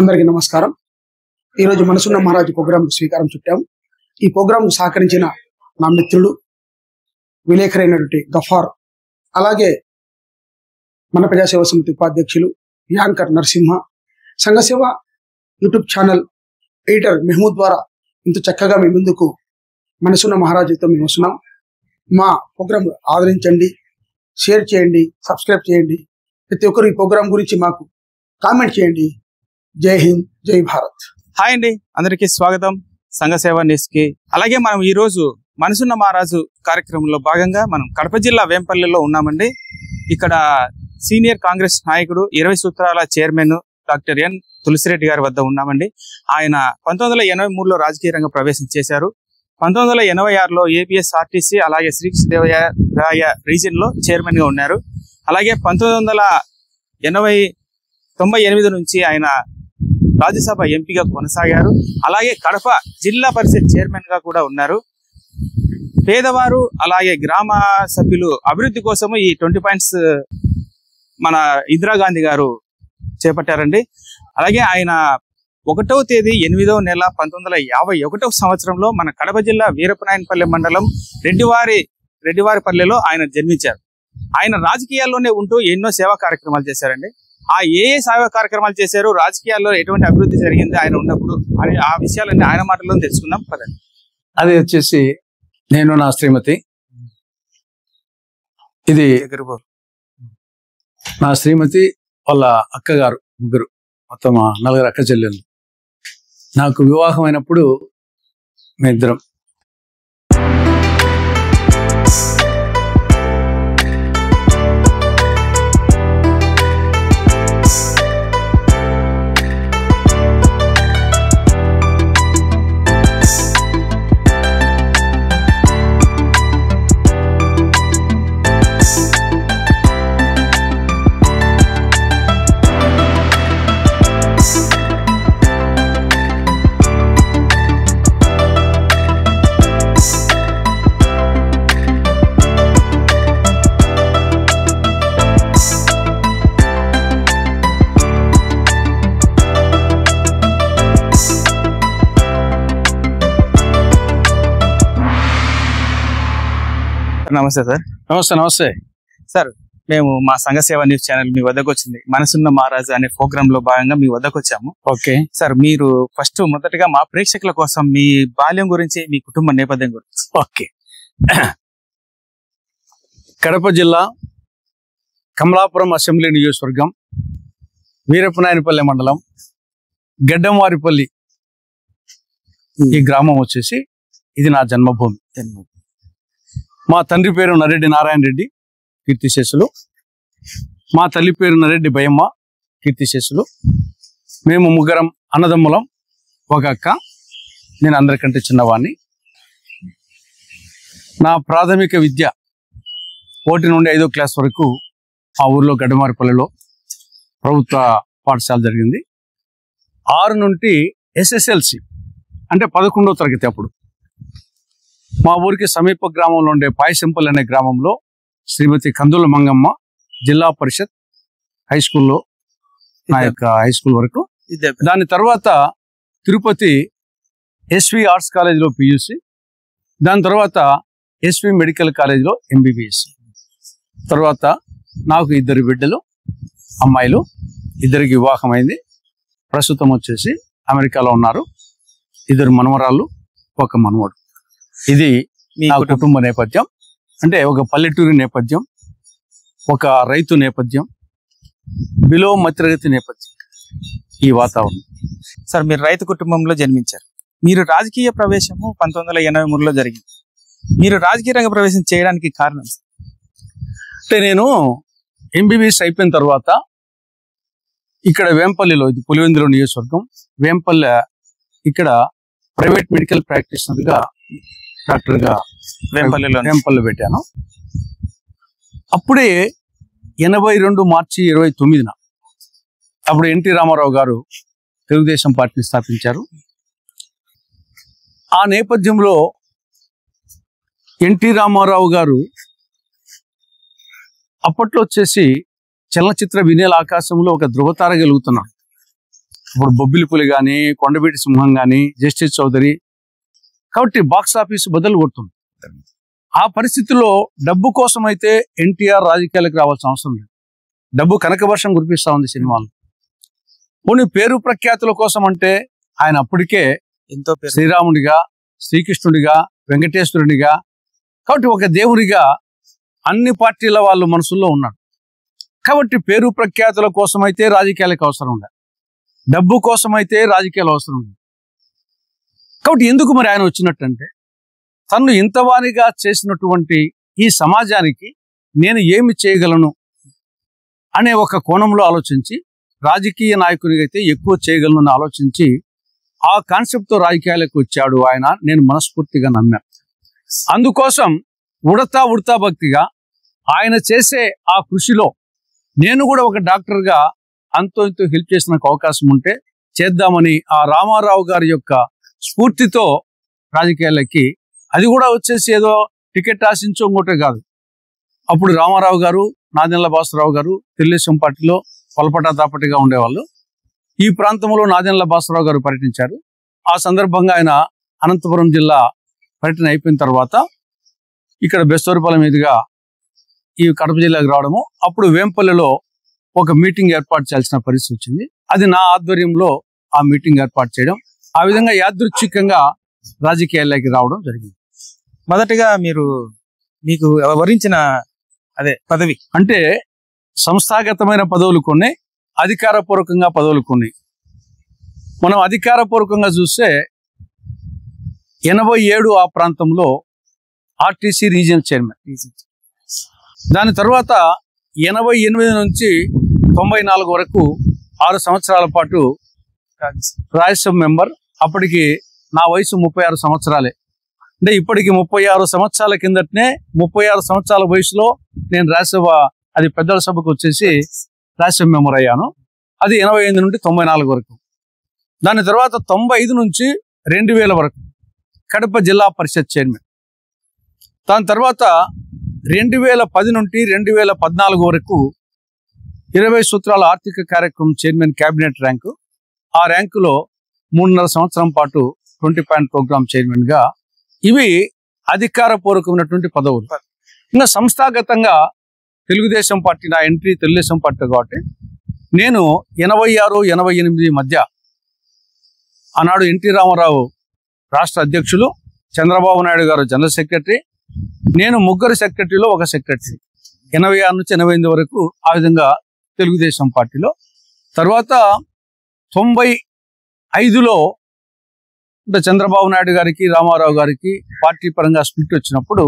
అందరికీ నమస్కారం. ఈరోజు మనసున్న మహారాజు ప్రోగ్రాం స్వీకారం చుట్టాము. ఈ ప్రోగ్రాం సహకరించిన నా మిత్రుడు విలేకరైనటువంటి గఫార్, అలాగే మన ప్రజాసేవ సమితి ఉపాధ్యక్షులు యాంకర్ నరసింహ, సంఘసేవ యూట్యూబ్ ఛానల్ ఎడిటర్ మెహమూద్ ద్వారా ఇంత చక్కగా మీ ముందుకు మనసున్న మహారాజుతో మేము వస్తున్నాం. మా ప్రోగ్రాం ఆదరించండి, షేర్ చేయండి, సబ్స్క్రైబ్ చేయండి. ప్రతి ఒక్కరు ఈ ప్రోగ్రాం గురించి మాకు కామెంట్ చేయండి. జై హింద్, జై భారత్. హాయ్ అండి, అందరికీ స్వాగతం సంఘసేవ న్యూస్ కి. అలాగే మనం ఈ రోజు మనసున్న మహారాజు కార్యక్రమంలో భాగంగా మనం కడప జిల్లా వేంపల్లిలో ఉన్నామండి. ఇక్కడ సీనియర్ కాంగ్రెస్ నాయకుడు 20 సూత్రాల చైర్మన్ డాక్టర్ ఎన్ తులసిరెడ్డి గారి వద్ద ఉన్నామండి. ఆయన 1983లో రాజకీయ రంగ ప్రవేశం చేశారు. 1986లో ఏపీఎస్ ఆర్టీసీ అలాగే శ్రీకృష్ణదేవరాయ రీజియన్ లో చైర్మన్ గా ఉన్నారు. అలాగే 1998 నుంచి ఆయన రాజ్యసభ ఎంపీగా కొనసాగారు. అలాగే కడప జిల్లా పరిషత్ చైర్మన్ గా కూడా ఉన్నారు. పేదవారు అలాగే గ్రామ సభ్యులు అభివృద్ధి కోసము ఈ 20 పాయింట్స్ మన ఇందిరాగాంధీ గారు చేపట్టారండి. అలాగే ఆయన 1వ తేదీ 8వ నెల 1951 సంవత్సరంలో మన కడప జిల్లా వీరపనాయనపల్లి మండలం రెడ్డివారిపల్లెలో ఆయన జన్మించారు. ఆయన రాజకీయాల్లోనే ఉంటూ ఎన్నో సేవా కార్యక్రమాలు చేశారండి. ఏ సేవా కార్యక్రమాలు చేశారు, రాజకీయాల్లో ఎటువంటి అభివృద్ధి జరిగింది ఆయన ఉన్నప్పుడు అని ఆ విషయాలన్నీ ఆయన మాటల్లో తెలుసుకుందాం పదండి. అది వచ్చేసి నేను నా శ్రీమతి, ఇది నా శ్రీమతి వాళ్ళ అక్కగారు, ముగ్గురు, మొత్తం 4 అక్క చెల్లెళ్ళు. నాకు వివాహం అయినప్పుడు మేమిద్దరం. నమస్తే సార్. నమస్తే సార్, మేము మా సంఘసేవ న్యూస్ ఛానల్ మీ వద్దకు వచ్చింది. మనసున్న మహారాజు అనే ప్రోగ్రామ్ లో భాగంగా మీ వద్దకు వచ్చాము. ఓకే సార్, మీరు మొదటగా మా ప్రేక్షకుల కోసం మీ బాల్యం గురించి, మీ కుటుంబ నేపథ్యం గురించి. ఓకే. కడప జిల్లా కమలాపురం అసెంబ్లీ నియోజకవర్గం, వీరపనాయనపల్లి మండలం, గడ్డంవారిపల్లి ఈ గ్రామం వచ్చేసి ఇది నా జన్మభూమి. మా తండ్రి పేరు నరెడ్డి నారాయణ రెడ్డి, కీర్తిశేషులు. మా తల్లి పేరు నరెడ్డి భయమ్మ, కీర్తిశేషులు. మేము ముగ్గురం అన్నదమ్ములం, ఒక అక్క. నేను అందరికంటే చిన్నవాడిని. నా ప్రాథమిక విద్య 1 నుండి 5వ క్లాస్ వరకు ఆ ఊర్లో గడ్డమారిపల్లిలో ప్రభుత్వ పాఠశాల జరిగింది. 6 నుండి SSLC అంటే 11వ తరగతి. అప్పుడు మా ఊరికి సమీప గ్రామంలో ఉండే పాయసింపల్ అనే గ్రామంలో శ్రీమతి కందుల మంగమ్మ జిల్లా పరిషత్ హై స్కూల్లో నా యొక్క హై స్కూల్ వరకు. దాని తర్వాత తిరుపతి SV ఆర్ట్స్ కాలేజీలో PUC, దాని తర్వాత SV మెడికల్ కాలేజీలో MBBS. తర్వాత నాకు 2 బిడ్డలు, అమ్మాయిలు, 2కి వివాహమైంది. ప్రస్తుతం వచ్చేసి అమెరికాలో ఉన్నారు. 2 మనవరాళ్ళు, 1 మనవడు. ఇది నా కుటుంబ నేపథ్యం. అంటే ఒక పల్లెటూరి నేపథ్యం, ఒక రైతు నేపథ్యం, బిలో మధ్యతరగతి నేపథ్యం, ఈ వాతావరణం. సార్, మీరు రైతు కుటుంబంలో జన్మించారు. మీరు రాజకీయ ప్రవేశము 1983లో జరిగింది. మీరు రాజకీయ రంగ ప్రవేశం చేయడానికి కారణం? అంటే నేను MBBS అయిపోయిన తర్వాత ఇక్కడ వేంపల్లిలో, ఇది పులివెందుల నియోజకవర్గం, వేంపల్లి, ఇక్కడ ప్రైవేట్ మెడికల్ ప్రాక్టీషనర్గా డాక్టర్గా వేంపల్లి పెట్టాను. అప్పుడే 82 మార్చి 29న అప్పుడు NT రామారావు గారు తెలుగుదేశం పార్టీని స్థాపించారు. ఆ నేపథ్యంలో NT రామారావు గారు అప్పట్లో వచ్చేసి చలనచిత్ర వినేల ఆకాశంలో ఒక ధృవతార గెలుగుతున్నాడు. ఇప్పుడు బొబ్బిలిపులి కానీ, కొండవీటి సింహం కానీ, జస్టిస్ చౌదరి. కాబట్టి బాక్స్ ఆఫీస్ బదులు కొడుతుంది. ఆ పరిస్థితుల్లో డబ్బు కోసం అయితే ఎన్టీఆర్ రాజకీయాలకు రావాల్సిన అవసరం లేదు. డబ్బు కనకవర్షం కురిపిస్తా ఉంది సినిమాలు. పోనీ పేరు ప్రఖ్యాతుల కోసం అంటే ఆయన అప్పటికే ఎంతో శ్రీరాముడిగా, శ్రీకృష్ణుడిగా, వెంకటేశ్వరుడిగా, కాబట్టి ఒక దేవుడిగా అన్ని పార్టీల వాళ్ళు మనసుల్లో ఉన్నారు. కాబట్టి పేరు ప్రఖ్యాతుల కోసం అయితే రాజకీయాలకు అవసరం ఉంది, డబ్బు కోసం అయితే రాజకీయాలు అవసరం ఉంది. కాబట్టి ఎందుకు మరి ఆయన వచ్చినట్టంటే తను ఇంతవానిగా చేసినటువంటి ఈ సమాజానికి నేను ఏమి చేయగలను అనే ఒక కోణంలో ఆలోచించి, రాజకీయ నాయకునిగా అయితే ఎక్కువ చేయగలను ఆలోచించి ఆ కాన్సెప్ట్తో రాజకీయాలకు వచ్చాడు ఆయన. నేను మనస్ఫూర్తిగా నమ్మాను. అందుకోసం ఉడతా భక్తిగా ఆయన చేసే ఆ కృషిలో నేను కూడా ఒక డాక్టర్గా అంతో ఇంతో హెల్ప్ చేసిన అవకాశం ఉంటే చేద్దామని ఆ రామారావు గారి యొక్క స్ఫూర్తితో రాజకీయాలకి, అది కూడా వచ్చేసి ఏదో టికెట్ ఆశించో ఇంకోటే కాదు. అప్పుడు రామారావు గారు, నాదెండ్ల భాస్కరరావు గారు తెలుగుదేశం పార్టీలో దాపటిగా ఉండేవాళ్ళు. ఈ ప్రాంతంలో నాదెండ్ల భాస్కరరావు గారు పర్యటించారు. ఆ సందర్భంగా ఆయన అనంతపురం జిల్లా పర్యటన అయిపోయిన తర్వాత ఇక్కడ బెస్తూరుపాలెం మీదుగా ఈ కడప జిల్లాకు రావడము, అప్పుడు వేంపల్లిలో ఒక మీటింగ్ ఏర్పాటు చేయాల్సిన పరిస్థితి వచ్చింది. అది నా ఆధ్వర్యంలో ఆ మీటింగ్ ఏర్పాటు చేయడం, ఆ విధంగా యాదృచ్ఛికంగా రాజకీయాల్లోకి రావడం జరిగింది. మొదటిగా మీకు వరించిన పదవి అంటే సంస్థాగతమైన పదవులు కొన్ని, అధికారపూర్వకంగా పదవులు కొన్ని. మనం అధికారపూర్వకంగా చూస్తే 87 ఆ ప్రాంతంలో ఆర్టీసీ రీజియనల్ చైర్మన్. దాని తర్వాత 88 నుంచి 94 వరకు 6 సంవత్సరాల పాటు రాజ్యసభ మెంబర్. అప్పటికి నా వయసు 36 సంవత్సరాలే. అంటే ఇప్పటికి 36 సంవత్సరాల కిందటనే 36 సంవత్సరాల వయసులో నేను రాజ్యసభ, అది పెద్దల సభకు వచ్చేసి రాజ్యసభ మెంబర్ అయ్యాను. అది 85 నుండి 94 వరకు. దాని తర్వాత 95 నుంచి 2000 వరకు కడప జిల్లా పరిషత్ చైర్మన్. దాని తర్వాత 2010 నుండి 2014 వరకు 20 సూత్రాల ఆర్థిక కార్యక్రమం చైర్మన్ క్యాబినెట్ ర్యాంకు. ఆ ర్యాంకులో 3.5 సంవత్సరం పాటు 20 పాయింట్ ప్రోగ్రామ్ చైర్మన్ గా. ఇవి అధికారపూర్వకమైనటువంటి పదవులు. ఇంకా సంస్థాగతంగా తెలుగుదేశం పార్టీ, నా ఎంట్రీ తెలుగుదేశం పార్టీ కాబట్టి నేను 86-88 మధ్య ఆనాడు ఎన్టీ రామారావు రాష్ట్ర అధ్యక్షులు, చంద్రబాబు నాయుడు గారు జనరల్ సెక్రటరీ, నేను ముగ్గురు సెక్రటరీలో ఒక సెక్రటరీ. 86 నుంచి 88 వరకు ఆ విధంగా తెలుగుదేశం పార్టీలో. తర్వాత 95లో అంటే చంద్రబాబు నాయుడు గారికి, రామారావు గారికి పార్టీ పరంగా స్ప్లిట్ వచ్చినప్పుడు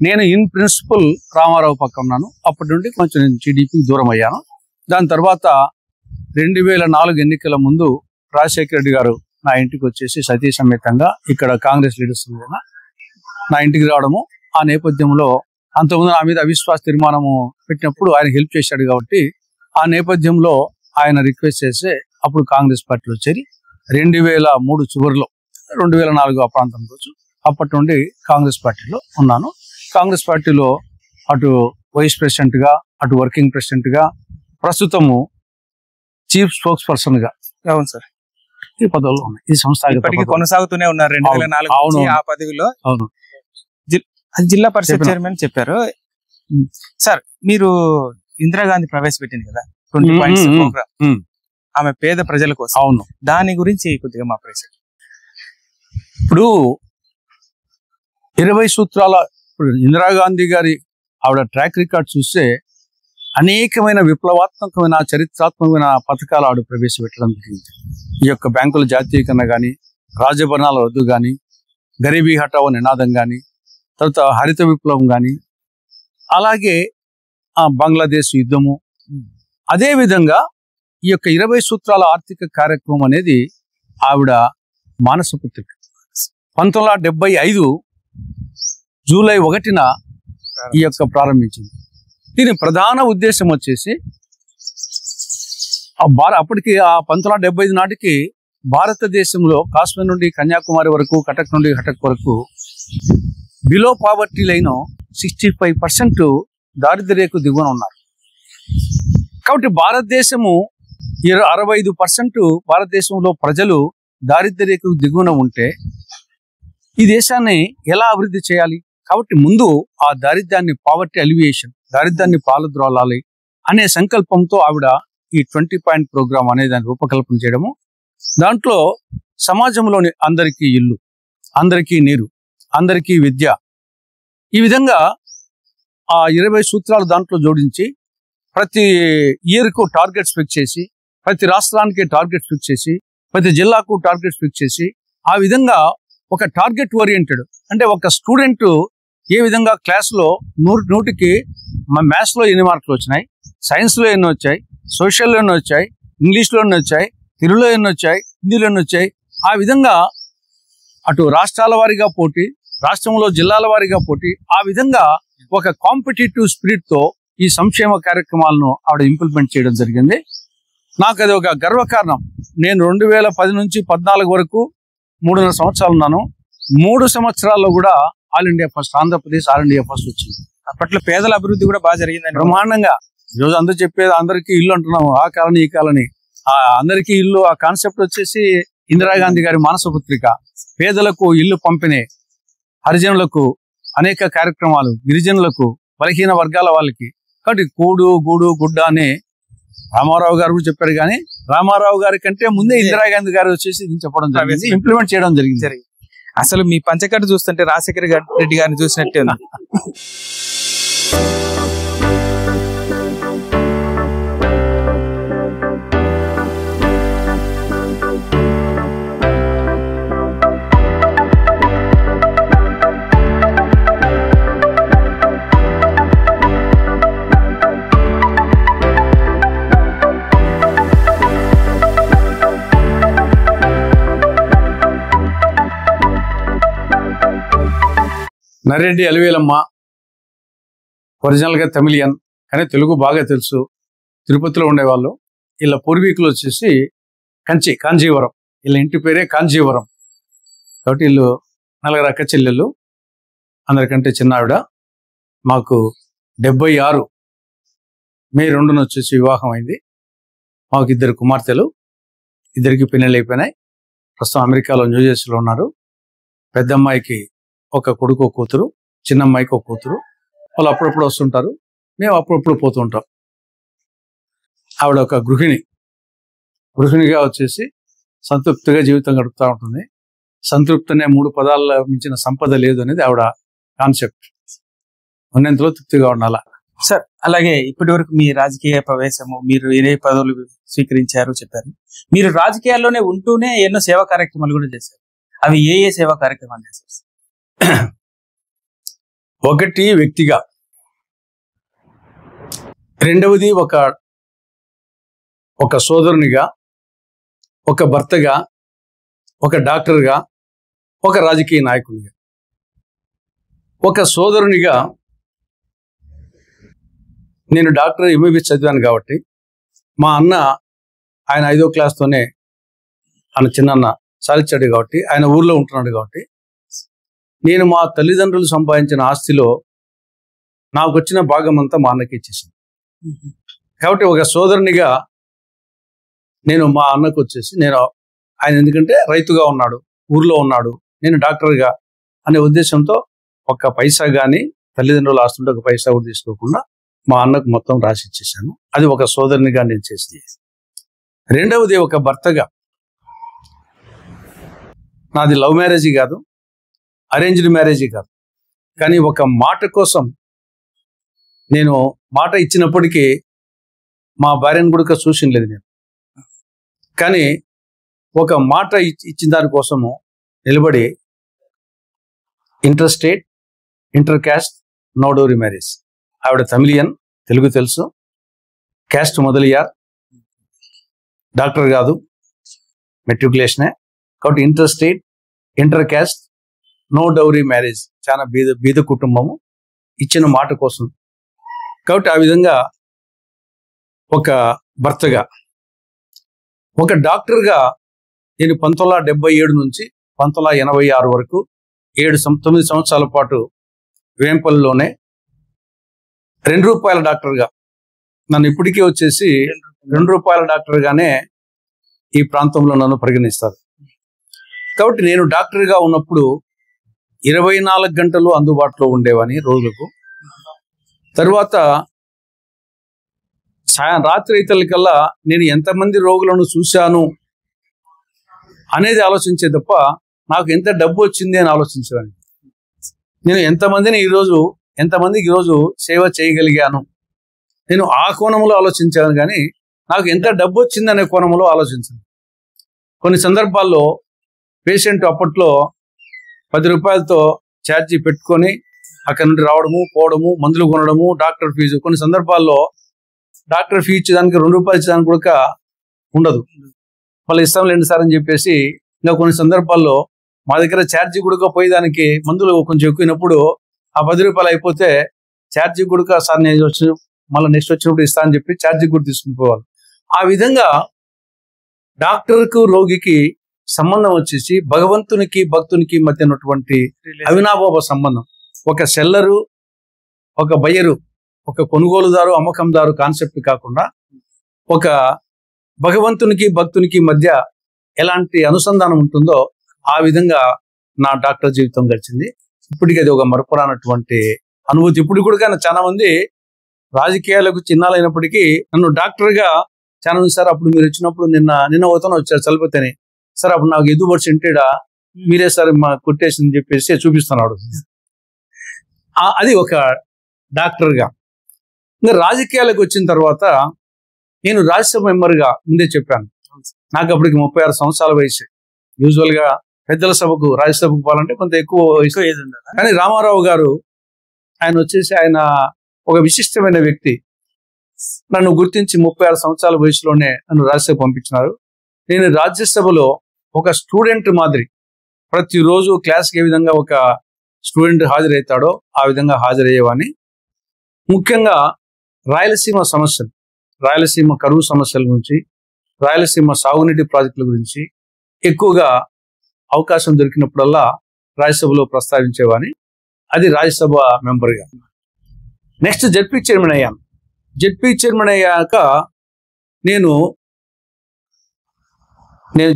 నేను ఇన్ ప్రిన్సిపల్ రామారావు పక్క ఉన్నాను. అప్పటి నుండి కొంచెం నేను టీడీపీకి దూరం అయ్యాను. దాని తర్వాత 2004 ఎన్నికల ముందు రాజశేఖర రెడ్డి గారు నా ఇంటికి వచ్చేసి సతీ సమేతంగా ఇక్కడ కాంగ్రెస్ లీడర్స్ నా ఇంటికి రావడము, ఆ నేపథ్యంలో అంతకుముందు నా మీద అవిశ్వాస తీర్మానము పెట్టినప్పుడు ఆయన హెల్ప్ చేశాడు కాబట్టి ఆ నేపథ్యంలో ఆయన రిక్వెస్ట్ చేస్తే అప్పుడు కాంగ్రెస్ పార్టీలో చేరి 2003 చివరిలో 2004 ఆ ప్రాంతం రోజు అప్పటి నుండి కాంగ్రెస్ పార్టీలో ఉన్నాను. కాంగ్రెస్ పార్టీలో అటు వైస్ ప్రెసిడెంట్ గా, అటు వర్కింగ్ ప్రెసిడెంట్ గా, ప్రస్తుతము చీఫ్ స్పోక్స్ పర్సన్ గా అవును సార్ ఈ పదవులు ఉన్నాయి. ఈ సంస్థ కొనసాగుతూనే ఉన్నారు 2004 నుంచి ఆ పదవిలో. అవును, జిల్లా పరిషత్ చైర్మన్ చెప్పారు సార్. మీరు ఇందిరాగాంధీ ప్రవేశపెట్టింది కదా 20 పాయింట్స్ ప్రోగ్రామ్, ఆమె పేద ప్రజల కోసం. అవును, దాని గురించి కొద్దిగా మా ప్రెసిడెంట్. ఇప్పుడు 20 సూత్రాల ఇందిరాగాంధీ గారి ఆవిడ ట్రాక్ రికార్డ్ చూస్తే అనేకమైన విప్లవాత్మకమైన, చరిత్రాత్మకమైన పథకాలు ఆవిడ ప్రవేశపెట్టడం జరిగింది. ఈ యొక్క బ్యాంకుల జాతీయకరణ కానీ, రాజభరణాల రద్దు కానీ, గరీబీ హఠావో నినాదం కానీ, తర్వాత హరిత విప్లవం కానీ, అలాగే బంగ్లాదేశ్ యుద్ధము. అదేవిధంగా ఈ యొక్క 20 సూత్రాల ఆర్థిక కార్యక్రమం అనేది ఆవిడ మానస పుత్రిక. 1975 జూలై 1న ఈ యొక్క ప్రారంభించింది. దీని ప్రధాన ఉద్దేశం వచ్చేసి అప్పటికి 1975 నాటికి భారతదేశంలో కాశ్మీర్ నుండి కన్యాకుమారి వరకు, కటక్ నుండి కటక్ వరకు బిలో పావర్టీ లైన్ 65% దారిద్ర్యకు దిగువన ఉన్నారు. కాబట్టి భారతదేశము 65% భారతదేశంలో ప్రజలు దారిద్ర్యకు దిగువన ఉంటే ఈ దేశాన్ని ఎలా అభివృద్ధి చేయాలి? కాబట్టి ముందు ఆ దారిద్ర్యాన్ని, పావర్టీ అలివియేషన్, దారిద్ర్యాన్ని పాలద్రోలాలి అనే సంకల్పంతో ఆవిడ ఈ 20 పాయింట్ ప్రోగ్రామ్ అనే దాన్ని రూపకల్పన చేయడము. దాంట్లో సమాజంలోని అందరికీ ఇల్లు, అందరికీ నీరు, అందరికీ విద్య, ఈ విధంగా ఆ 20 సూత్రాలు దాంట్లో జోడించి ప్రతి ఇయర్కు టార్గెట్స్ ఫిక్స్ చేసి, ప్రతి రాష్ట్రానికి టార్గెట్స్ ఫిక్స్ చేసి, ప్రతి జిల్లాకు టార్గెట్స్ ఫిక్స్ చేసి, ఆ విధంగా ఒక టార్గెట్ ఓరియంటెడ్, అంటే ఒక స్టూడెంట్ ఏ విధంగా క్లాస్లో 100కి మ్యాథ్స్లో ఎన్ని మార్కులు వచ్చినాయి, సైన్స్లో ఎన్ని వచ్చాయి, సోషల్లో ఎన్ని వచ్చాయి, ఇంగ్లీష్లో ఎన్ని వచ్చాయి, తెలుగులో ఎన్ని వచ్చాయి, హిందీలో ఎన్ని వచ్చాయి, ఆ విధంగా అటు రాష్ట్రాల వారీగా పోటీ, రాష్ట్రంలో జిల్లాల వారీగా పోటీ, ఆ విధంగా ఒక కాంపిటేటివ్ స్పిరిట్తో ఈ సంక్షేమ కార్యక్రమాలను ఆవిడ ఇంప్లిమెంట్ చేయడం జరిగింది. నాకు అది ఒక గర్వకారణం. నేను 2010 నుంచి 14 వరకు 3.5 సంవత్సరాలు ఉన్నాను. 3 సంవత్సరాల్లో కూడా all India first, Andhra Pradesh all India first వచ్చింది. అప్పట్లో పేదల అభివృద్ధి కూడా బాగా జరిగిందండి, బ్రహ్మాండంగా. ఈరోజు అందరూ చెప్పేది అందరికీ ఇల్లు అంటున్నాము, ఆ కాలనీ ఈ కాలనీ, అందరికీ ఇల్లు. ఆ కాన్సెప్ట్ వచ్చేసి ఇందిరాగాంధీ గారి మానసపుత్రిక. పేదలకు ఇల్లు పంపిణీ, హరిజనులకు అనేక కార్యక్రమాలు, గిరిజనులకు, బలహీన వర్గాల వాళ్ళకి. కాబట్టి కూడు గూడు గుడ్డ అని రామారావు గారు కూడా చెప్పారు. కానీ రామారావు గారి కంటే ముందే ఇందిరాగాంధీ గారు వచ్చేసి ఇది చెప్పడం జరిగింది, ఇంప్లిమెంట్ చేయడం జరిగింది. అసలు మీ పంచకట్టు చూస్తుంటే రాజశేఖర రెడ్డి గారిని చూసినట్టే ఉంది. నర్రెడ్డి అలివేలమ్మ ఒరిజినల్గా తమిళియన్, కానీ తెలుగు బాగా తెలుసు. తిరుపతిలో ఉండేవాళ్ళు. వీళ్ళ పూర్వీకులు వచ్చేసి కాంజీవరం. వీళ్ళ ఇంటి పేరే కాంజీవరం. కాబట్టి వీళ్ళు 4 అక్క చెల్లెళ్ళు, అందరికంటే చిన్న ఆవిడ. మాకు 76 మే 2న వచ్చేసి వివాహం అయింది. మాకు 2 కుమార్తెలు, 2కి పెళ్ళిళ్ళు అయిపోయినాయి. ప్రస్తుతం అమెరికాలో న్యూజెర్సీలో ఉన్నారు. పెద్ద అమ్మాయికి ఒక కొడుకు, ఒక కూతురు, చిన్న అమ్మాయికి ఒక కూతురు. వాళ్ళు అప్పుడప్పుడు వస్తుంటారు, మేము అప్పుడప్పుడు పోతూ ఉంటాం. ఆవిడ ఒక గృహిణిగా వచ్చేసి సంతృప్తిగా జీవితం గడుపుతూ ఉంటుంది. సంతృప్తి అనే 3 పదాల మించిన సంపద లేదు అనేది ఆవిడ కాన్సెప్ట్. ఉన్నంతలో తృప్తిగా ఉండాలా. సార్, అలాగే ఇప్పటి వరకు మీ రాజకీయ ప్రవేశము, మీరు ఏ పదవులు స్వీకరించారు చెప్పారు. మీరు రాజకీయాల్లోనే ఉంటూనే ఎన్నో సేవా కార్యక్రమాలు కూడా చేశారు. అవి ఏ సేవా కార్యక్రమాలు చేశారు? ఒకటి వ్యక్తిగా, రెండవది ఒక సోదరునిగా, ఒక భర్తగా, ఒక డాక్టర్గా, ఒక రాజకీయ నాయకునిగా. ఒక సోదరునిగా నేను డాక్టర్ ఎంబీబీఎస్ చదివాను కాబట్టి, మా అన్న ఆయన 5వ క్లాస్తోనే ఆయన చిన్న సాధించాడు కాబట్టి, ఆయన ఊర్లో ఉంటున్నాడు కాబట్టి, నేను మా తల్లిదండ్రులు సంపాదించిన ఆస్తిలో నాకు వచ్చిన భాగం అంతా మా అన్నకి ఇచ్చేసాను. కాబట్టి ఒక సోదరునిగా నేను మా అన్నకు వచ్చేసి, నేను ఆయన ఎందుకంటే రైతుగా ఉన్నాడు, ఊర్లో ఉన్నాడు, నేను డాక్టర్గా అనే ఉద్దేశంతో ఒక్క పైసా కానీ తల్లిదండ్రులు ఆస్తుంటే ఒక పైసా కూడా తీసుకోకుండా మా అన్నకు మొత్తం రాసి ఇచ్చేసాను. అది ఒక సోదరునిగా నేను చేసింది. రెండవది ఒక భర్తగా, నాది లవ్ మ్యారేజీ కాదు, అరేంజ్డ్ మ్యారేజీ కాదు. కానీ ఒక మాట కోసం నేను మాట ఇచ్చినప్పటికీ మా భార్యను కూడా చూసినలేదు నేను. కానీ ఒక మాట ఇచ్చిన దానికోసము నిలబడి inter state, inter caste, no dowry marriage. ఆవిడ తమిళియన్, తెలుగు తెలుసు, క్యాస్ట్ మొదలయ్యార్, డాక్టర్ కాదు, మెట్రికులేషనే. కాబట్టి inter state, inter caste, no dowry marriage. చాలా బీద కుటుంబము, ఇచ్చిన మాట కోసం. కాబట్టి ఆ విధంగా ఒక భర్తగా, ఒక డాక్టర్గా నేను 1977 నుంచి 1986 వరకు 9 సంవత్సరాల పాటు వేంపల్లిలోనే 2 రూపాయల డాక్టర్గా నన్ను ఇప్పటికీ వచ్చేసి రూపాయల డాక్టర్గానే ఈ ప్రాంతంలో నన్ను పరిగణిస్తారు. కాబట్టి నేను డాక్టర్గా ఉన్నప్పుడు 24 గంటలు అందుబాటులో ఉండేవాని రోజులకు. తర్వాత రాత్రి అయితలకల్లా నేను ఎంతమంది రోగులను చూశాను అనేది ఆలోచించే తప్ప నాకు ఎంత డబ్బు వచ్చింది అని ఆలోచించేవాడిని. నేను ఎంతమందికి ఈరోజు సేవ చేయగలిగాను, నేను ఆ కోణంలో ఆలోచించాను కానీ నాకు ఎంత డబ్బు వచ్చింది అనే కోణంలో ఆలోచించాను. కొన్ని సందర్భాల్లో పేషెంట్ అప్పట్లో 10 రూపాయలతో ఛార్జీ పెట్టుకొని అక్కడి నుండి రావడము, పోవడము, మందులు కొనడము, డాక్టర్ ఫీజు. కొన్ని సందర్భాల్లో డాక్టర్ ఫీ ఇచ్చేదానికి 2 రూపాయలు ఇచ్చేదానికి కూడా ఉండదు. వాళ్ళు ఇస్తాం లేండి సార్ అని చెప్పేసి, ఇంకా కొన్ని సందర్భాల్లో మా దగ్గర ఛార్జీ కూడా పోయేదానికి మందులు కొంచెం ఎక్కువైనప్పుడు ఆ 10 రూపాయలు అయిపోతే ఛార్జీ కూడా సార్ నేను మళ్ళీ నెక్స్ట్ వచ్చినప్పుడు ఇస్తా అని చెప్పి ఛార్జీ కూడా తీసుకుని పోవాలి. ఆ విధంగా డాక్టర్కు రోగికి సంబంధం వచ్చేసి భగవంతునికి భక్తునికి మధ్య ఉన్నటువంటి అవినాభావ సంబంధం. ఒక సెల్లరు, ఒక బయ్యరు, ఒక కొనుగోలుదారు, అమ్మకందారు కాన్సెప్ట్ కాకుండా ఒక భగవంతునికి భక్తునికి మధ్య ఎలాంటి అనుసంధానం ఉంటుందో ఆ విధంగా నా డాక్టర్ జీవితం గడిచింది. ఇప్పటికీ అది ఒక మరపురానటువంటి అనుభూతి. ఇప్పుడు కూడా చాలా మంది రాజకీయాలకు చిన్నాలైనప్పటికీ నన్ను డాక్టర్గా చాలా మంది, సార్ అప్పుడు మీరు వచ్చినప్పుడు నిన్న ఓతన వచ్చారు చలపతిని, సార్ అప్పుడు నాకు ఎదుబడి ఇంటేడా మీరే సార్ మా కొట్టేసిందని చెప్పేసి చూపిస్తున్నాడు. అది ఒక డాక్టర్గా. ఇంకా రాజకీయాలకు వచ్చిన తర్వాత నేను రాజ్యసభ మెంబర్గా ముందే చెప్పాను. నాకు అప్పటికి 36 సంవత్సరాల వయసు. యూజువల్గా పెద్దల సభకు, రాజ్యసభకు పోవాలంటే కొంత ఎక్కువ వయసు. కానీ రామారావు గారు ఆయన ఒక విశిష్టమైన వ్యక్తి. నన్ను గుర్తించి 36 సంవత్సరాల వయసులోనే నన్ను రాజ్యసభ పంపించినారు. నేను రాజ్యసభలో ఒక స్టూడెంట్ మాదిరి ప్రతిరోజు క్లాస్కి ఏ విధంగా ఒక స్టూడెంట్ హాజరవుతాడో ఆ విధంగా హాజరయ్యేవాడిని. ముఖ్యంగా రాయలసీమ సమస్యలు, రాయలసీమ కరువు సమస్యల గురించి, రాయలసీమ సాగునీటి ప్రాజెక్టుల గురించి ఎక్కువగా అవకాశం దొరికినప్పుడల్లా రాజ్యసభలో ప్రస్తావించేవాడిని. అది రాజ్యసభ మెంబర్గా. నెక్స్ట్ జెడ్పీ చైర్మన్ అయ్యాను. జెడ్పీ చైర్మన్ అయ్యాక నేను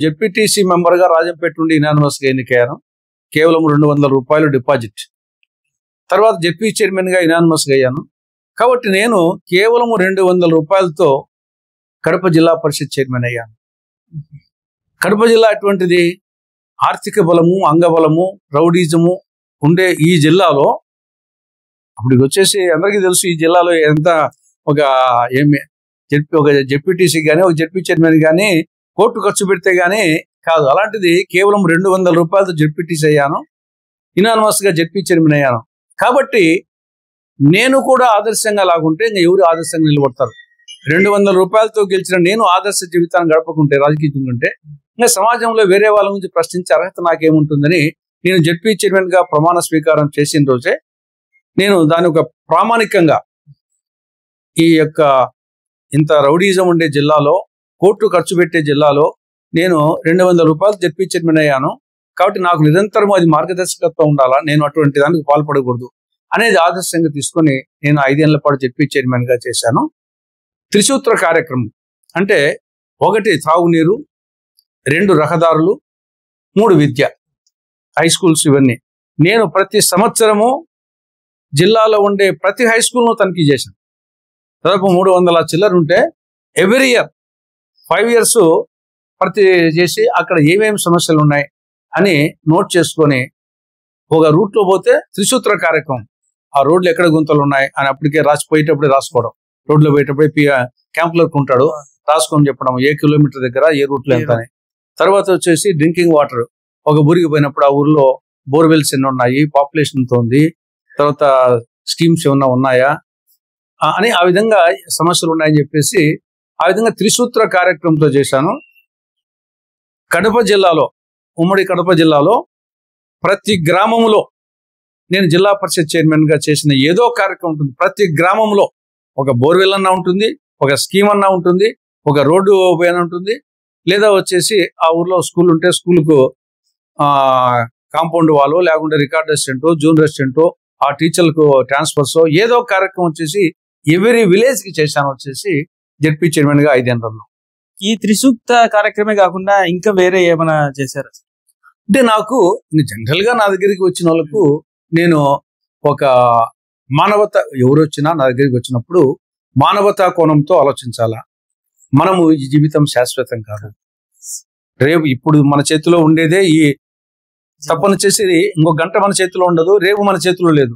జెడ్పీటీసీ మెంబర్గా రాజంపేట నుండి యునానిమస్గా ఎన్నికయ్యాను. కేవలం 200 రూపాయలు డిపాజిట్. తర్వాత జెడ్పీ చైర్మన్గా యునానిమస్గా అయ్యాను. కాబట్టి నేను కేవలం 200 రూపాయలతో కడప జిల్లా పరిషత్ చైర్మన్ అయ్యాను. కడప జిల్లా అటువంటిది ఆర్థిక బలము, అంగబలము, రౌడీజము ఉండే ఈ జిల్లాలో అప్పటికి వచ్చేసి అందరికీ తెలుసు ఈ జిల్లాలో ఎంత ఒక జెడ్పీటీసీ కానీ ఒక జెడ్పీ చైర్మన్ కానీ కోర్టు ఖర్చు పెడితే కానీ కాదు. అలాంటిది కేవలం 200 రూపాయలతో జెడ్పీటీసీ అయ్యాను. యునానిమస్గా జెడ్పీ చైర్మన్ అయ్యాను. కాబట్టి నేను కూడా ఆదర్శంగా లాగుంటే ఇంకా ఎవరు ఆదర్శంగా నిలబడతారు? 200 రూపాయలతో గెలిచిన నేను ఆదర్శ జీవితాన్ని గడపకుంటే, రాజకీయం ఉంటే ఇంకా సమాజంలో వేరే వాళ్ళ గురించి ప్రశ్నించే అర్హత నాకేముంటుందని నేను జెడ్పీ చైర్మన్గా ప్రమాణ స్వీకారం చేసిన రోజే నేను దాని ఒక ప్రామాణికంగా ఈ యొక్క ఇంత రౌడీజం ఉండే జిల్లాలో, కోర్టు ఖర్చు పెట్టే జిల్లాలో నేను 200 రూపాయలు జెడ్పీ చైర్మన్ అయ్యాను. కాబట్టి నాకు నిరంతరం అది మార్గదర్శకత్వం ఉండాలా, నేను అటువంటి దానికి పాల్పడకూడదు అనేది ఆదర్శంగా తీసుకొని నేను 5 ఏళ్ల పాటు జెడ్పీ చైర్మన్గా చేశాను. త్రిసూత్ర కార్యక్రమం అంటే 1 త్రాగునీరు, 2 రహదారులు, 3 విద్య, హై స్కూల్స్. ఇవన్నీ నేను ప్రతి సంవత్సరము జిల్లాలో ఉండే ప్రతి హై స్కూల్ను తనిఖీ చేశాను. దాదాపు 300 చిల్లర ఉంటే ఎవ్రీ ఇయర్ 5 years ప్రతి చేసి అక్కడ ఏమేమి సమస్యలు ఉన్నాయి అని నోట్ చేసుకొని ఒక రూట్లో పోతే త్రిసూత్ర కార్యక్రమం, ఆ రోడ్లు ఎక్కడ గుంతలు ఉన్నాయి అని అప్పటికే పోయేటప్పుడే రాసుకోవడం. రోడ్లో పోయేటప్పుడే క్యాంపులర్కి ఉంటాడు, రాసుకొని చెప్పడం ఏ కిలోమీటర్ దగ్గర ఏ రూట్లో ఎంత అని. తర్వాత వచ్చేసి డ్రింకింగ్ వాటర్, ఒక ఊరికి పోయినప్పుడు ఆ ఊర్లో బోర్వెల్స్ ఎన్ని ఉన్నాయి, పాపులేషన్ ఎంత ఉంది, తర్వాత స్కీమ్స్ ఏమన్నా ఉన్నాయా అని ఆ విధంగా సమస్యలు ఉన్నాయని చెప్పేసి ఆ విధంగా త్రిసూత్ర కార్యక్రమంతో చేశాను. కడప జిల్లాలో, ఉమ్మడి కడప జిల్లాలో ప్రతి గ్రామంలో నేను జిల్లా పరిషత్ చైర్మన్గా చేసిన ఏదో కార్యక్రమం ఉంటుంది. ప్రతి గ్రామంలో ఒక బోర్వెల్ అన్నా ఉంటుంది, ఒక స్కీమ్ అన్నా ఉంటుంది, ఒక రోడ్డు పోయిన ఉంటుంది, లేదా వచ్చేసి ఆ ఊర్లో స్కూల్ ఉంటే స్కూల్కు కాంపౌండ్ వాల్, లేకుంటే రికార్డ్ అసిస్టెంట్, జూనియర్ అసిస్టెంట్, ఆ టీచర్లకు ట్రాన్స్ఫర్స్, ఏదో కార్యక్రమం వచ్చేసి ఎవరీ విలేజ్కి చేశాను. వచ్చేసి జెడ్పీ చైర్మన్ గా 5 ఏళ్ళలో. ఈ త్రిసూక్త కార్యక్రమే కాకుండా ఇంకా వేరే ఏమైనా చేశారా? అంటే నాకు జనరల్ గా నా దగ్గరికి వచ్చిన వాళ్ళకు నేను ఒక మానవత, ఎవరు వచ్చినా నా దగ్గరికి వచ్చినప్పుడు మానవతా కోణంతో ఆలోచించాలా. మనము ఈ జీవితం శాశ్వతం కాదు, రేపు ఇప్పుడు మన చేతిలో ఉండేదే ఈ తప్పని చేసేది ఇంకో గంట మన చేతిలో ఉండదు, రేపు మన చేతిలో లేదు.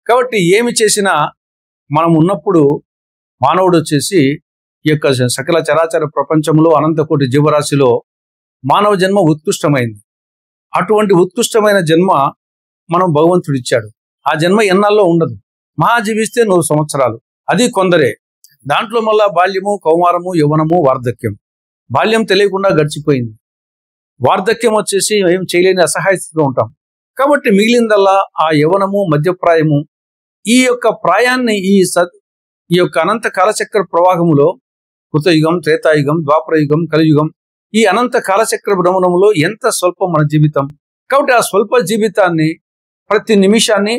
కాబట్టి ఏమి చేసినా మనం ఉన్నప్పుడు మానవుడు వచ్చేసి ఈ యొక్క సకల చరాచర ప్రపంచంలో అనంతకోటి జీవరాశిలో మానవ జన్మ ఉత్కృష్టమైంది. అటువంటి ఉత్కృష్టమైన జన్మ మనం భగవంతుడు ఇచ్చాడు. ఆ జన్మ ఎన్నాల్లో ఉండదు, మహా జీవిస్తే 100 సంవత్సరాలు, అది కొందరే. దాంట్లో మళ్ళా బాల్యము, కౌమారము, యవ్వనము, వార్ధక్యం. బాల్యం తెలియకుండా గడిచిపోయింది, వార్ధక్యం వచ్చేసి ఏం చేయలేని అసహాయ స్థితిలో ఉంటాం. కాబట్టి మిగిలిందల్లా ఆ యవ్వనము, మధ్యప్రాయము. ఈ యొక్క ప్రాయాన్ని ఈ యొక్క అనంత కాలచక్ర ప్రవాహములో కృతయుగం, త్రేతాయుగం, ద్వాపరయుగం, కలియుగం, ఈ అనంత కాలచక్ర భ్రమణములో ఎంత స్వల్పం మన జీవితం. కాబట్టి ఆ స్వల్ప జీవితాన్ని ప్రతి నిమిషాన్ని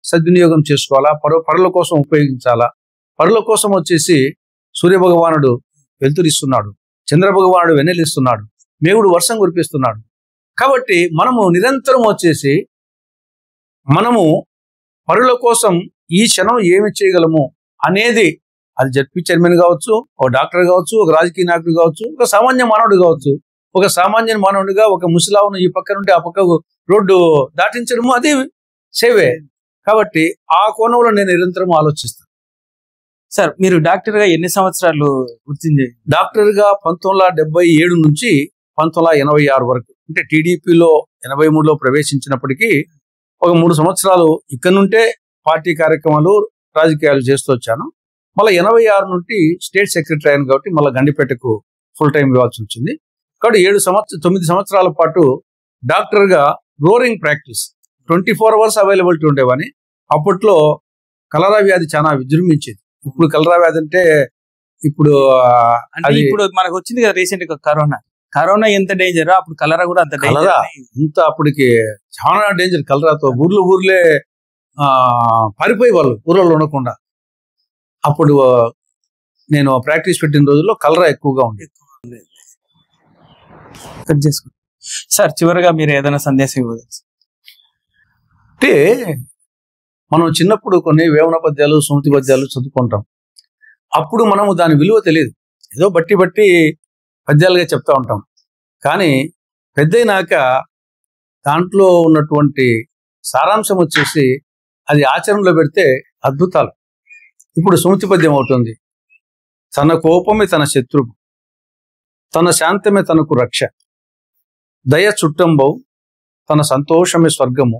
సద్వినియోగం చేసుకోవాలా, పరుల కోసం ఉపయోగించాలా. పరుల కోసం వచ్చేసి సూర్యభగవానుడు వెలుతురిస్తున్నాడు, చంద్రభగవానుడు వెన్నెలిస్తున్నాడు, మేఘుడు వర్షం కురిపిస్తున్నాడు. కాబట్టి మనము నిరంతరం వచ్చేసి మనము పరుల కోసం ఈ క్షణం ఏమి చేయగలము అనేది, అది జడ్పీ చైర్మన్ కావచ్చు, ఒక డాక్టర్ కావచ్చు, ఒక రాజకీయ నాయకుడు కావచ్చు, ఒక సామాన్య మానవుడు కావచ్చు. ఒక సామాన్య మానవుడిగా ఒక ముసలావును ఈ పక్క నుండి ఆ పక్కకు రోడ్డు దాటించడము అది సేవే. కాబట్టి ఆ కోణంలో నేను నిరంతరం ఆలోచిస్తాను. సార్, మీరు డాక్టర్ గా ఎన్ని సంవత్సరాలు గుర్తింది? డాక్టర్ గా 1977 నుంచి 1986 వరకు, అంటే టీడీపీలో 83లో ప్రవేశించినప్పటికీ ఒక 3 సంవత్సరాలు ఇక్కడ నుంటే పార్టీ కార్యక్రమాలు, రాజకీయాలు చేస్తూ వచ్చాను. మళ్ళీ 86 నుండి స్టేట్ సెక్రటరీ అయ్యాను. కాబట్టి మళ్ళీ గండిపేటకు ఫుల్ టైం ఇవ్వాల్సి వచ్చింది. కాబట్టి 9 సంవత్సరాల పాటు డాక్టర్ గా రోరింగ్ ప్రాక్టీస్, 24 అవర్స్ అవైలబిలిటీ ఉండేవాని. అప్పట్లో కలరా వ్యాధి చాలా విజృంభించేది. ఇప్పుడు కలరా వ్యాధి అంటే ఇప్పుడు మనకు వచ్చింది కదా రీసెంట్ గా కరోనా ఎంత డేంజర్, అప్పుడు కలరా కూడా అంత డేంజర్. ఇంత అప్పటికి చాలా డేంజర్. కలరాతో ఊర్లే పారిపోయి వాళ్ళు ఊర్లలో ఉండకుండా. అప్పుడు నేను ప్రాక్టీస్ పెట్టిన రోజుల్లో కలరా ఎక్కువగా ఉండేది. సార్, చివరిగా మీరు ఏదైనా సందేశం ఇవ్వదు? అంటే మనం చిన్నప్పుడు కొన్ని వేమన పద్యాలు, సుమతి పద్యాలు చదువుకుంటాం. అప్పుడు మనము దాని విలువ తెలియదు, ఏదో బట్టి పద్యాలుగా చెప్తా ఉంటాం. కానీ పెద్దయినాక దాంట్లో ఉన్నటువంటి సారాంశం వచ్చేసి అది ఆచరణలో పెడితే అద్భుతాలు. ఇప్పుడు సుమతి పద్యం అవుతుంది: తన కోపమే తన శత్రువు, తన శాంతమే తనకు రక్ష, దయ చుట్టంబౌ, తన సంతోషమే స్వర్గము,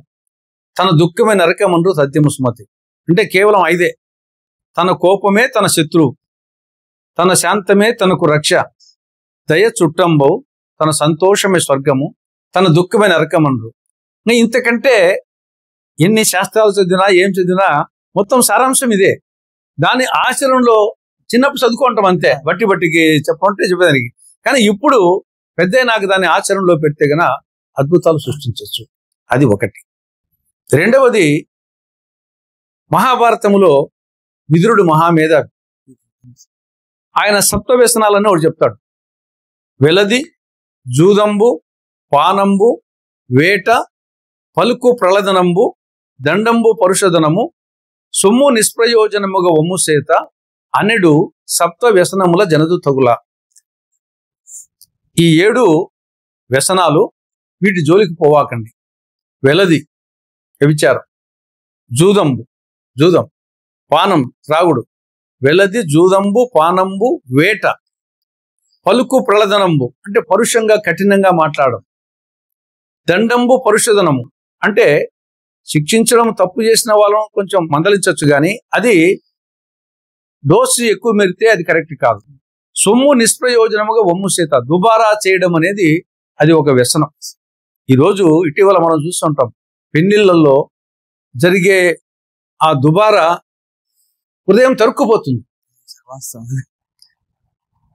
తన దుఃఖమే నరకమండ్రు సత్యము సుమతి. అంటే కేవలం 5. తన కోపమే తన శత్రువు, తన శాంతమే తనకు రక్ష, దయ చుట్టంబౌ, తన సంతోషమే స్వర్గము, తన దుఃఖమే నరకమండ్రు. ఇంతకంటే ఎన్ని శాస్త్రాలు చదివినా ఏం చదివినా మొత్తం సారాంశం ఇదే. దాని ఆచరణలో చిన్నప్పుడు చదువుకుంటాం అంతే, బట్టికి చెప్పేదానికి. కానీ ఇప్పుడు పెద్ద నాకు దాన్ని ఆచరణలో పెడితే గన అద్భుతాలు సృష్టించవచ్చు. అది ఒకటి. రెండవది, మహాభారతములో విదురుడు మహామేధావి. ఆయన సప్తవ్యసనాలని ఒకటి చెప్తాడు: వెలది, జూదంబు, పానంబు, వేట, పలుకు ప్రళదనంబు, దండంబు పరుషధనము, సొమ్ము నిష్ప్రయోజనముగా వమ్ము సేత అనెడు సప్త వ్యసనముల జనదు తగుల. ఈ 7 వ్యసనాలు, వీటి జోలికి పోవాకండి. వెలది వ్యభిచారం, జూదం, పానం త్రాగుడు, వెలది, జూదంబు, పానంబు, వేట, పలుకు ప్రళదనంబు అంటే పరుషంగా కఠినంగా మాట్లాడడం, దండంబు పరుషధనము అంటే శిక్షించడం, తప్పు చేసిన వాళ్ళను కొంచెం మందలించవచ్చు కానీ అది డోసు ఎక్కువ మెరితే అది కరెక్ట్ కాదు. సొమ్ము నిష్ప్రయోజనముగా వమ్ము చేత, దుబారా చేయడం అనేది అది ఒక వ్యసనం. ఈరోజు ఇటీవల మనం చూస్తుంటాం పెళ్లిళ్లలో జరిగే ఆ దుబారా హృదయం తరుక్కుపోతుంది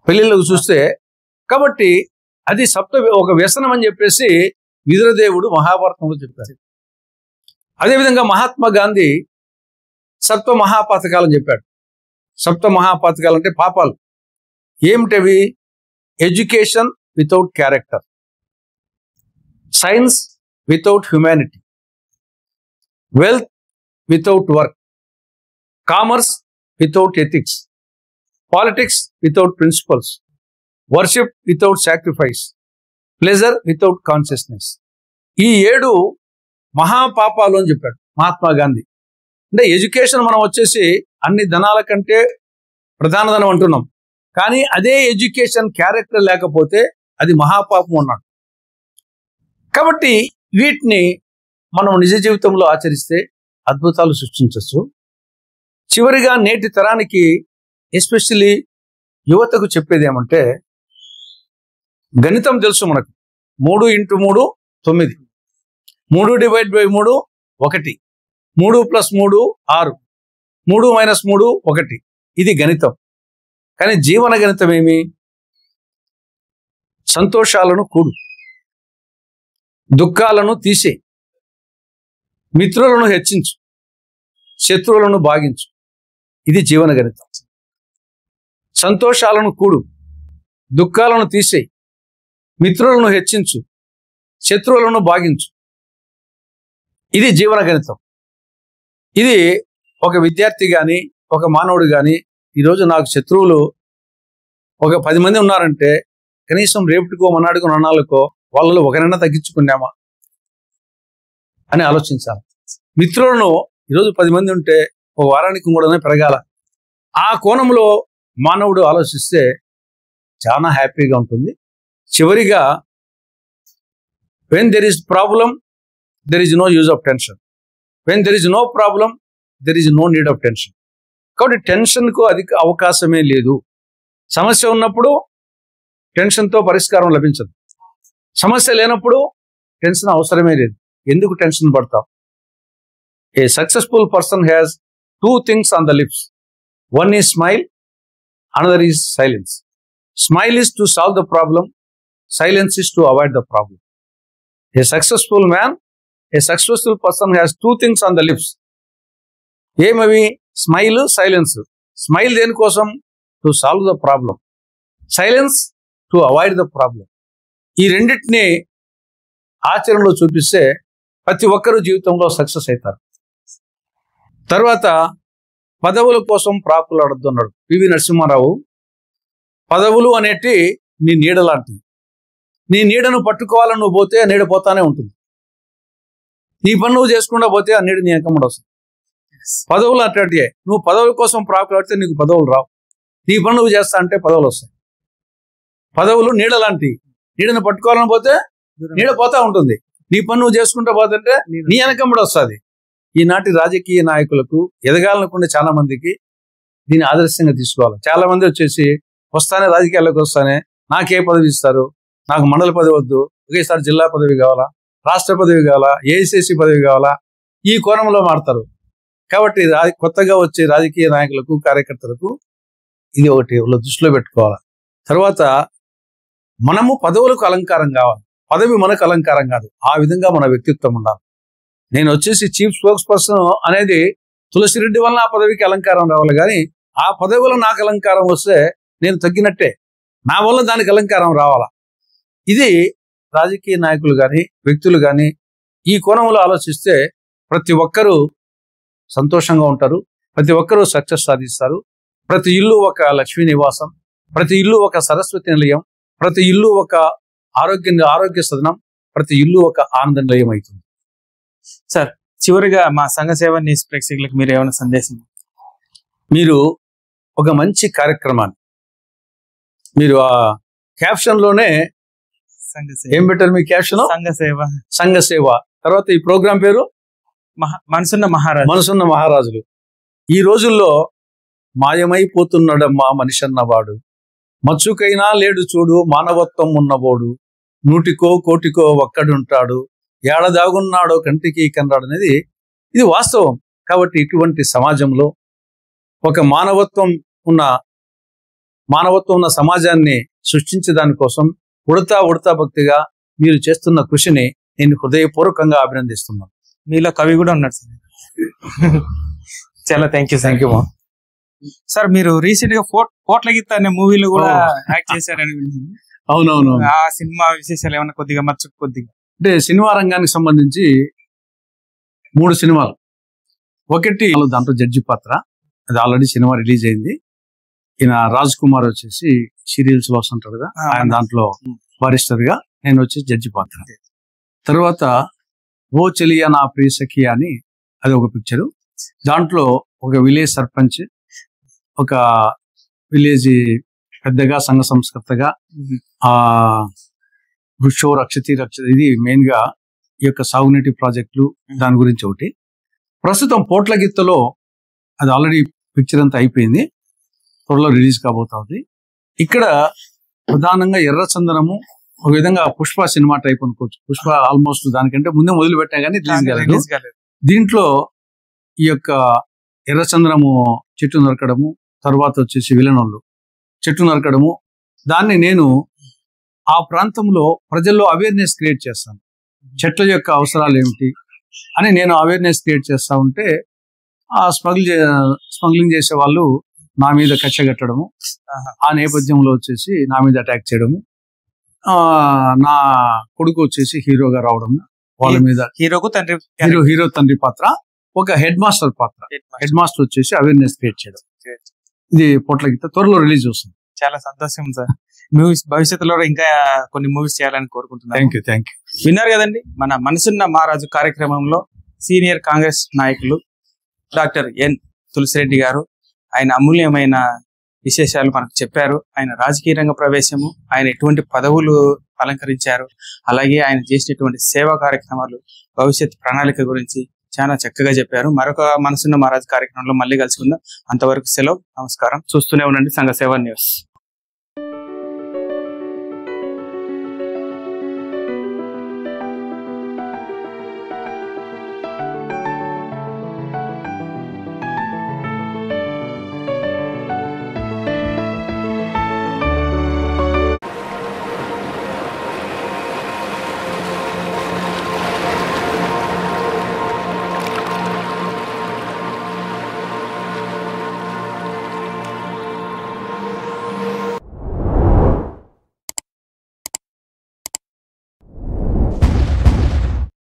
పెళ్లిళ్ళకు చూస్తే. కాబట్టి అది ఒక వ్యసనం అని చెప్పేసి విదురదేవుడు మహాభారతంలో చెప్పారు. అదేవిధంగా మహాత్మా గాంధీ సప్త మహాపాతకాలని చెప్పాడు. సప్త మహాపాతకాలు అంటే పాపాలు. ఏమిటవి? Education without character, science without humanity, wealth without work, commerce without ethics, politics without principles, worship without sacrifice, pleasure without consciousness. ఈ 7 మహాపాపాలు అని చెప్పాడు మహాత్మా గాంధీ. అంటే ఎడ్యుకేషన్ మనం వచ్చేసి అన్ని ధనాల కంటే ప్రధాన ధనం అంటున్నాం, కానీ అదే ఎడ్యుకేషన్ క్యారెక్టర్ లేకపోతే అది మహాపాపం అన్నాడు. కాబట్టి వీటిని మనం నిజ జీవితంలో ఆచరిస్తే అద్భుతాలు సృష్టించవచ్చు. చివరిగా నేటి తరానికి ఎస్పెషల్లీ యువతకు చెప్పేది ఏమంటే, గణితం తెలుసు మనకు. 3 × 3 9, 3 ÷ 3 1, 3 + 3 6, 3 - 3 1. ఇది గణితం. కానీ జీవన గణితం ఏమి? సంతోషాలను కూడు, దుఃఖాలను తీసే, మిత్రులను హెచ్చించు, శత్రువులను భాగించు. ఇది జీవన గణితం. సంతోషాలను కూడు, దుఃఖాలను తీసేయి, మిత్రులను హెచ్చించు, శత్రువులను భాగించు. ఇది జీవన గణితం. ఇది ఒక విద్యార్థి కానీ ఒక మానవుడు కానీ ఈరోజు నాకు శత్రువులు ఒక 10 మంది ఉన్నారంటే కనీసం రేపటికో మనాడుకో నన్నాళ్ళకో వాళ్ళలో ఒకరైనా తగ్గించుకున్నామా అని ఆలోచించాలి. మిత్రులను ఈరోజు 10 మంది ఉంటే ఒక వారానికి కూడా పెరగాల. ఆ కోణంలో మానవుడు ఆలోచిస్తే చాలా హ్యాపీగా ఉంటుంది. చివరిగా when there is problem there is no use of tension, when there is no problem there is no need of tension. కాబట్టి టెన్షన్కు అధిక అవకాశమే లేదు. సమస్య ఉన్నప్పుడు టెన్షన్తో పరిష్కారం లభించదు, సమస్య లేనప్పుడు టెన్షన్ అవసరమే లేదు. ఎందుకు టెన్షన్ పడతాం? A successful person has 2 things on the lips. One is smile, another is silence. Smile is to solve the problem, silence is to avoid the problem. A successful man, a successful person has 2 things on the lips. ఏమవి? Smile, silence. Smile దేనికోసం? To solve the problem, silence to avoid the problem. ఈ రెండింటిని ఆచరణలో చూపిస్తే ప్రతి ఒక్కరూ జీవితంలో success అవుతారు. తర్వాత పదవుల కోసం ప్రాకులాడొద్దు అన్నాడు పివి నరసింహారావు. పదవులు అనేటి నీ నీడ లాంటివి. నీ నీడను పట్టుకోవాలని నువ్వు పోతే ఆ నీడ పోతానే ఉంటుంది. నీ పని నువ్వు చేసుకుండా పోతే ఆ నీడ నీ వెనకమ్మడి వస్తుంది. పదవులు అట్లాంటివే. నువ్వు పదవుల కోసం ప్రాకులాడితే నీకు పదవులు రావు. నీ పని నువ్వు చేస్తా అంటే పదవులు వస్తాయి. పదవులు నీడ లాంటివి. నీడను పట్టుకోవాలని పోతే నీడ పోతా ఉంటుంది. నీ పని నువ్వు చేసుకుంటా పోతుంటే నీ వెనకమ్మడి వస్తుంది. ఈనాటి రాజకీయ నాయకులకు ఎదగాలనుకునే చాలా మందికి దీన్ని ఆదర్శంగా తీసుకోవాలి. చాలా మంది వచ్చేసి వస్తానే రాజకీయాల్లోకి వస్తానే నాకే పదవి ఇస్తారు, నాకు మండల పదవి వద్దు, ఒకేసారి జిల్లా పదవి కావాలా, రాష్ట్ర పదవి కావాలా, ఏఐసిసి పదవి కావాలా, ఈ కోణంలో మాడతారు. కాబట్టి కొత్తగా వచ్చే రాజకీయ నాయకులకు కార్యకర్తలకు ఇది ఒకటి దృష్టిలో పెట్టుకోవాలి. తర్వాత మనము పదవులకు అలంకారం కావాలి, పదవి మనకు అలంకారం కాదు. ఆ విధంగా మన వ్యక్తిత్వం ఉండాలి. నేను వచ్చేసి చీఫ్ స్పోక్స్ పర్సన్ అనేది తులసిరెడ్డి వల్ల ఆ పదవికి అలంకారం రావాలి, కానీ ఆ పదవిలో నాకు అలంకారం వస్తే నేను తగ్గినట్టే, నా వల్ల దానికి అలంకారం రావాలా. ఇది రాజకీయ నాయకులు కానీ వ్యక్తులు కానీ ఈ కోణంలో ఆలోచిస్తే ప్రతి ఒక్కరూ సంతోషంగా ఉంటారు, ప్రతి ఒక్కరూ సక్సెస్ సాధిస్తారు. ప్రతి ఇల్లు ఒక లక్ష్మీ నివాసం, ప్రతి ఇల్లు ఒక సరస్వతి నిలయం, ప్రతి ఇల్లు ఒక ఆరోగ్య సదనం, ప్రతి ఇల్లు ఒక ఆనంద నిలయం అవుతుంది. సార్, చివరిగా మా సంఘ సేవ న్యూస్ ప్రేక్షకులకు మీరు ఏమైనా సందేశం? మీరు ఒక మంచి కార్యక్రమాన్ని మీరు ఆ క్యాప్షన్ లోనే ఏం పెట్టారు? మీ క్యాప్షన్ సంఘ సేవ. తర్వాత ఈ ప్రోగ్రాం పేరు మనసున్న మహారాజులు. ఈ రోజుల్లో మాయమైపోతున్నాడమ్మా మనిషన్నవాడు, మచ్చుకైనా లేడు చూడు మానవత్వం ఉన్నవాడు, నూటికో కోటికో ఒక్కడుంటాడు, ఏడదాగున్నాడో కంటికి కనరాడు అనేది ఇది వాస్తవం. కాబట్టి ఇటువంటి సమాజంలో ఒక మానవత్వం ఉన్న సమాజాన్ని సృష్టించే దానికోసం ఉడతా భక్తిగా మీరు చేస్తున్న కృషిని నేను హృదయపూర్వకంగా అభినందిస్తున్నాను. మీలో కవి కూడా ఉన్నాడు సార్. చాలా థ్యాంక్ యూ. సార్ మీరు రీసెంట్ గా పోట్ల గీత అనే మూవీలో కూడా యాక్ట్ చేశారని వినిపించింది. అవునవును. ఆ సినిమా విశేషాలు ఏమైనా కొద్దిగా కొద్దిగా అంటే సినిమా రంగానికి సంబంధించి 3 సినిమాలు. ఒకటి దాంట్లో జడ్జి పాత్ర, అది ఆల్రెడీ సినిమా రిలీజ్ అయింది. ఈయన రాజ్ కుమార్ వచ్చేసి సీరియల్స్ లో వస్తుంటాడు కదా, ఆయన దాంట్లో బారిస్టర్ గా, నేను వచ్చేసి జడ్జి పాత్ర. తర్వాత ఓ చెలియా నా ప్రియ సఖియా అని అది ఒక పిక్చరు. దాంట్లో ఒక విలేజ్ సర్పంచ్, ఒక విలేజ్ పెద్దగా సంఘ సంస్కర్తగా, వృక్షో రక్షతి రక్షతి, ఇది మెయిన్ గా ఈ యొక్క సాగునీటి ప్రాజెక్టులు దాని గురించి ఒకటి. ప్రస్తుతం పోట్ల గిత్తలో అది ఆల్రెడీ పిక్చర్ అంతా అయిపోయింది, త్వరలో రిలీజ్ కాబోతుంది. ఇక్కడ ప్రధానంగా ఎర్రచందనము ఒక విధంగా పుష్ప సినిమా టైప్ అనుకోవచ్చు. పుష్ప ఆల్మోస్ట్ దానికంటే ముందే మొదలు పెట్టా కానీ రిలీజ్ కాలేదు. దీంట్లో ఈ యొక్క ఎర్రచందనము చెట్టు నరకడము, తర్వాత వచ్చేసి విలనోళ్ళు చెట్టు నరకడము, దాన్ని నేను ఆ ప్రాంతంలో ప్రజల్లో అవేర్నెస్ క్రియేట్ చేస్తాను. చెట్ల యొక్క అవసరాలు ఏమిటి అని నేను అవేర్నెస్ క్రియేట్ చేస్తా ఉంటే ఆ స్మగ్లింగ్ చేసే వాళ్ళు నా మీద కక్ష కట్టడము, ఆ నేపథ్యంలో వచ్చేసి నా మీద అటాక్ చేయడము, నా కొడుకు వచ్చేసి హీరోగా రావడము, వాళ్ళ మీద హీరో తండ్రి పాత్ర, ఒక హెడ్ మాస్టర్ పాత్ర, హెడ్ మాస్టర్ వచ్చేసి అవేర్నెస్ క్రియేట్ చేయడం. ఇది పోట్ల గీత త్వరలో రిలీజ్ వస్తుంది. చాలా సంతోషం సార్. మూవీస్ భవిష్యత్తులో ఇంకా కొన్ని మూవీస్ చేయాలని కోరుకుంటున్నాను. Thank you. విన్నారు కదండి, మన మనసున్న మహారాజు కార్యక్రమంలో సీనియర్ కాంగ్రెస్ నాయకులు డాక్టర్ ఎన్ తులసిరెడ్డి గారు ఆయన అమూల్యమైన విశేషాలు మనకు చెప్పారు. ఆయన రాజకీయ రంగ ప్రవేశము, ఆయన ఎటువంటి పదవులు అలంకరించారు, అలాగే ఆయన చేసినటువంటి సేవా కార్యక్రమాలు, భవిష్యత్ ప్రణాళిక గురించి చాలా చక్కగా చెప్పారు. మరొక మనసున్న మహారాజు కార్యక్రమంలో మళ్ళీ కలుసుకుందాం. అంతవరకు సెలవు, నమస్కారం. చూస్తూనే ఉండండి సంఘ సేవ న్యూస్.